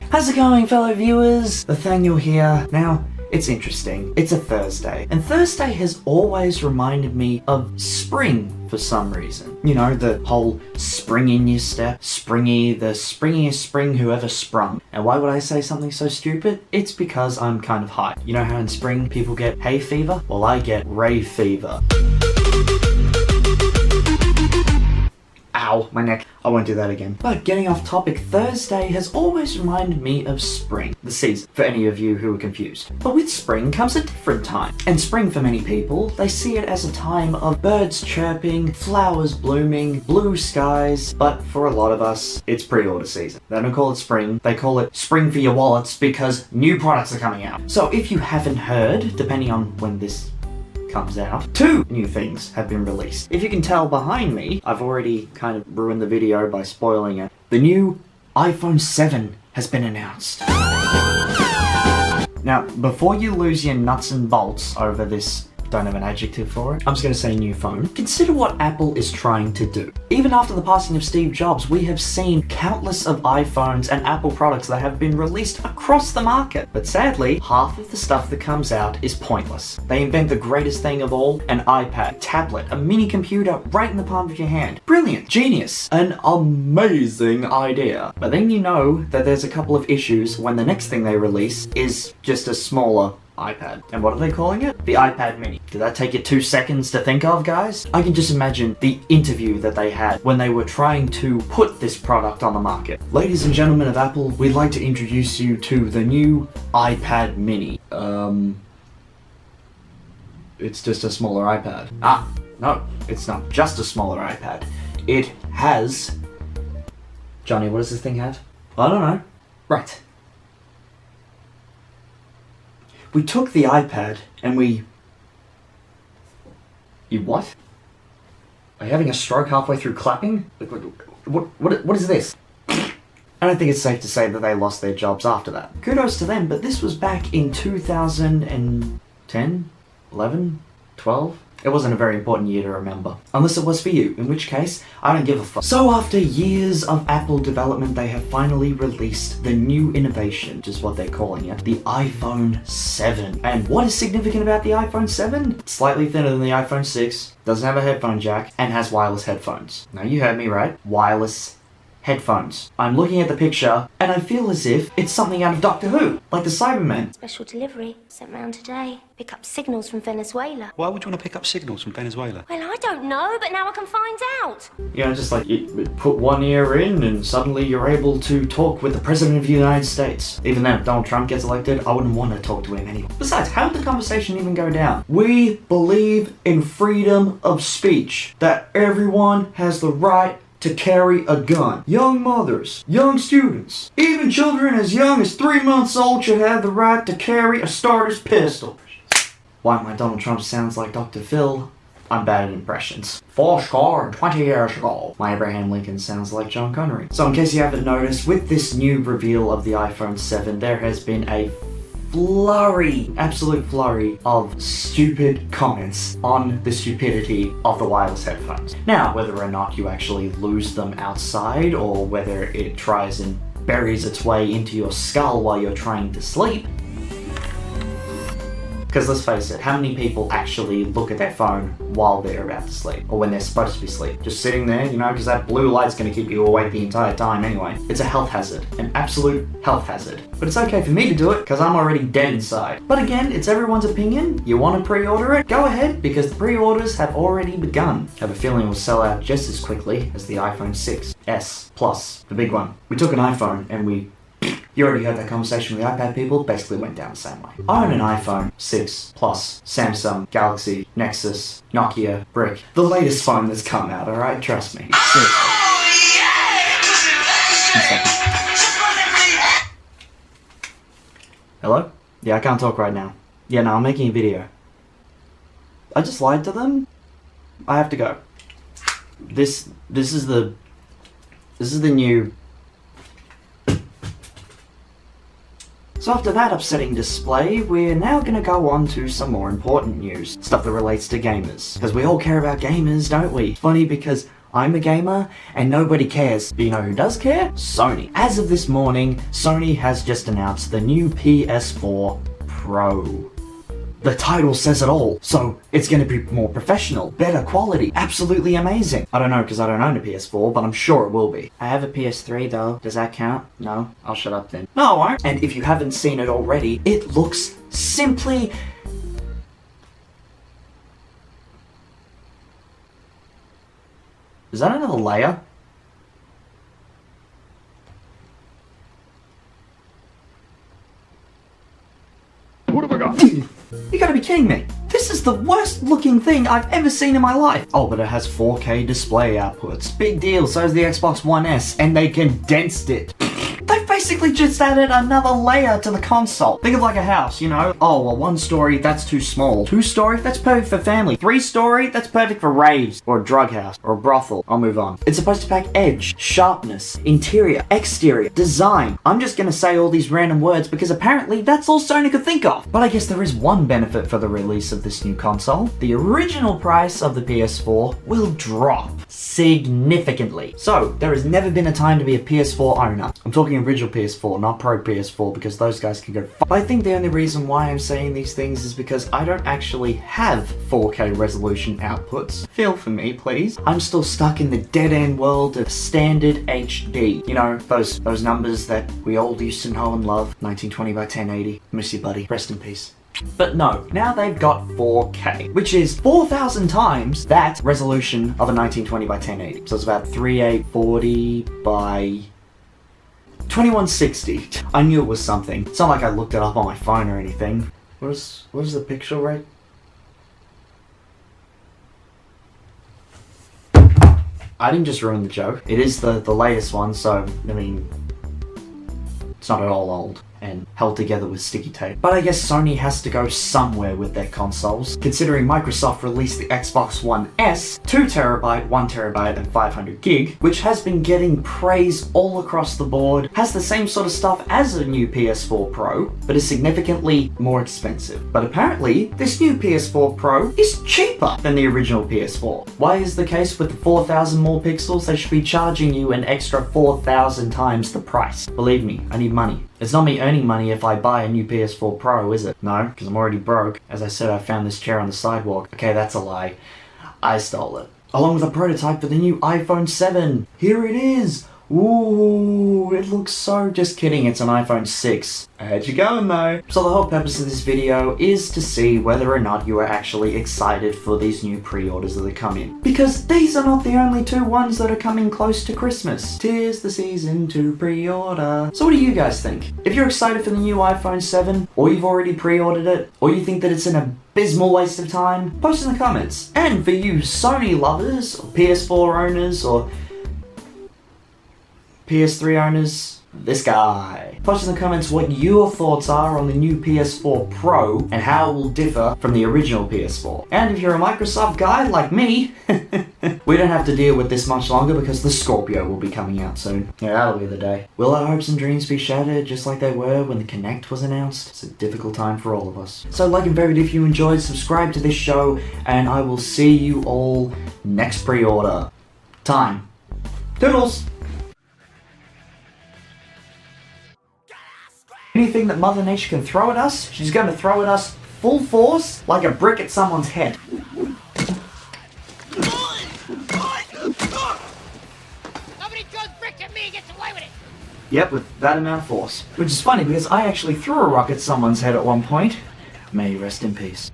How's it going, fellow viewers? Lathaniel here. Now, it's interesting. It's a Thursday, and Thursday has always reminded me of spring for some reason. You know, the whole spring in your step, springy, the springiest spring who ever sprung. And why would I say something so stupid? It's because I'm kind of high. You know how in spring people get hay fever? Well, I get rave fever. Ow, my neck. I won't do that again. But getting off topic, Thursday has always reminded me of spring, the season, for any of you who are confused. But with spring comes a different time. And spring, for many people, they see it as a time of birds chirping, flowers blooming, blue skies. But for a lot of us, it's pre-order season. They don't call it spring, they call it spring for your wallets because new products are coming out. So if you haven't heard, depending on when this comes out, 2 new things have been released. If you can tell behind me, I've already kind of ruined the video by spoiling it. The new iPhone 7 has been announced. Now, before you lose your nuts and bolts over this, don't have an adjective for it, I'm just going to say new phone, consider what Apple is trying to do. Even after the passing of Steve Jobs, we have seen countless of iPhones and Apple products that have been released across the market. But sadly, half of the stuff that comes out is pointless. They invent the greatest thing of all, an iPad, tablet, a mini computer right in the palm of your hand. Brilliant, genius, an amazing idea. But then you know that there's a couple of issues when the next thing they release is just a smaller iPad. And what are they calling it? The iPad mini. Did that take you 2 seconds to think of, guys? I can just imagine the interview that they had when they were trying to put this product on the market. Ladies and gentlemen of Apple, we'd like to introduce you to the new iPad mini. It's just a smaller iPad. Ah, no, it's not just a smaller iPad. It has... Johnny, what does this thing have? I don't know. Right. We took the iPad and we... You what? Are you having a stroke halfway through clapping? What is this? I don't think it's safe to say that they lost their jobs after that. Kudos to them, but this was back in 2010, 11, 12? It wasn't a very important year to remember. Unless it was for you, in which case, I don't give a fuck. So after years of Apple development, they have finally released the new innovation, which is what they're calling it, the iPhone 7. And what is significant about the iPhone 7? It's slightly thinner than the iPhone 6, doesn't have a headphone jack, and has wireless headphones. Now you heard me right, wireless headphones. I'm looking at the picture, and I feel as if it's something out of Doctor Who, like the Cybermen. Special delivery, sent round today. Pick up signals from Venezuela. Why would you want to pick up signals from Venezuela? Well, I don't know, but now I can find out. You know, just like you put one ear in and suddenly you're able to talk with the President of the United States. Even then, if Donald Trump gets elected, I wouldn't want to talk to him anyway. Besides, how did the conversation even go down? We believe in freedom of speech, that everyone has the right to carry a gun. Young mothers, young students, even children as young as 3 months old should have the right to carry a starter's pistol. Why my Donald Trump sounds like Dr. Phil? I'm bad at impressions. 20 years ago. My Abraham Lincoln sounds like John Connery. So in case you haven't noticed, with this new reveal of the iPhone 7, there has been a flurry, absolute flurry of stupid comments on the stupidity of the wireless headphones. Now, whether or not you actually lose them outside or whether it tries and buries its way into your skull while you're trying to sleep, because let's face it, how many people actually look at their phone while they're about to sleep? Or when they're supposed to be asleep? Just sitting there, you know, because that blue light's going to keep you awake the entire time anyway. It's a health hazard. An absolute health hazard. But it's okay for me to do it, because I'm already dead inside. But again, it's everyone's opinion. You want to pre-order it? Go ahead, because the pre-orders have already begun. I have a feeling it will sell out just as quickly as the iPhone 6S Plus, the big one. We took an iPhone and we... You already heard that conversation with the iPad people, basically went down the same way. I own an iPhone 6 Plus, Samsung, Galaxy, Nexus, Nokia, Brick. The latest phone that's come out, alright? Trust me. Seriously. Hello? Yeah, I can't talk right now. Yeah, no, I'm making a video. I just lied to them? I have to go. This is the new... So after that upsetting display, we're now gonna go on to some more important news. Stuff that relates to gamers. Because we all care about gamers, don't we? Funny because I'm a gamer, and nobody cares. But you know who does care? Sony. As of this morning, Sony has just announced the new PS4 Pro. The title says it all, so it's going to be more professional, better quality, absolutely amazing. I don't know because I don't own a PS4, but I'm sure it will be. I have a PS3 though. Does that count? No? I'll shut up then. No, I won't. And if you haven't seen it already, it looks simply... Is that another layer? What have I got? You gotta be kidding me. This is the worst looking thing I've ever seen in my life. Oh, but it has 4K display outputs. Big deal, so is the Xbox One S, and they condensed it. They've basically just added another layer to the console. Think of like a house, you know? Oh, well, 1 story, that's too small. 2 story, that's perfect for family. 3 story, that's perfect for raves, or a drug house, or a brothel. I'll move on. It's supposed to pack edge, sharpness, interior, exterior, design. I'm just gonna say all these random words because apparently that's all Sony could think of. But I guess there is one benefit for the release of this new console. The original price of the PS4 will drop significantly. So, there has never been a time to be a PS4 owner. I'm talking original PS4, not Pro PS4, because those guys can go f***. I think the only reason why I'm saying these things is because I don't actually have 4K resolution outputs. Feel for me, please. I'm still stuck in the dead-end world of standard HD. You know, those numbers that we all used to know and love. 1920 by 1080. Miss you, buddy. Rest in peace. But no, now they've got 4K, which is 4,000 times that resolution of a 1920 by 1080. So it's about 3840 by 2160. I knew it was something. It's not like I looked it up on my phone or anything. What is the pixel rate? I didn't just ruin the joke. It is the latest one, so, I mean, it's not at all old and held together with sticky tape. But I guess Sony has to go somewhere with their consoles, considering Microsoft released the Xbox One S, 2TB, 1TB, and 500GB, which has been getting praise all across the board, has the same sort of stuff as a new PS4 Pro, but is significantly more expensive. But apparently, this new PS4 Pro is cheaper than the original PS4. Why is the case with the 4,000 more pixels? They should be charging you an extra 4,000 times the price. Believe me, I need money. It's not me earning money if I buy a new PS4 Pro, is it? No, because I'm already broke. As I said, I found this chair on the sidewalk. Okay, that's a lie. I stole it. Along with a prototype for the new iPhone 7. Here it is! Ooh, it looks so... Just kidding, it's an iPhone 6. How'd you going though? So the whole purpose of this video is to see whether or not you are actually excited for these new pre-orders that are coming. Because these are not the only 2 ones that are coming close to Christmas. 'Tis the season to pre-order. So what do you guys think? If you're excited for the new iPhone 7, or you've already pre-ordered it, or you think that it's an abysmal waste of time, post in the comments. And for you Sony lovers, or PS4 owners, or PS3 owners, this guy. Post in the comments what your thoughts are on the new PS4 Pro and how it will differ from the original PS4. And if you're a Microsoft guy like me, we don't have to deal with this much longer because the Scorpio will be coming out soon. Yeah, that'll be the day. Will our hopes and dreams be shattered just like they were when the Kinect was announced? It's a difficult time for all of us. So like and favorite if you enjoyed, subscribe to this show, and I will see you all next pre-order time. Toodles! Anything that Mother Nature can throw at us, she's going to throw at us full force like a brick at someone's head. Nobody throws bricks at me and gets away with it. Yep, with that amount of force. Which is funny because I actually threw a rock at someone's head at one point. May you rest in peace.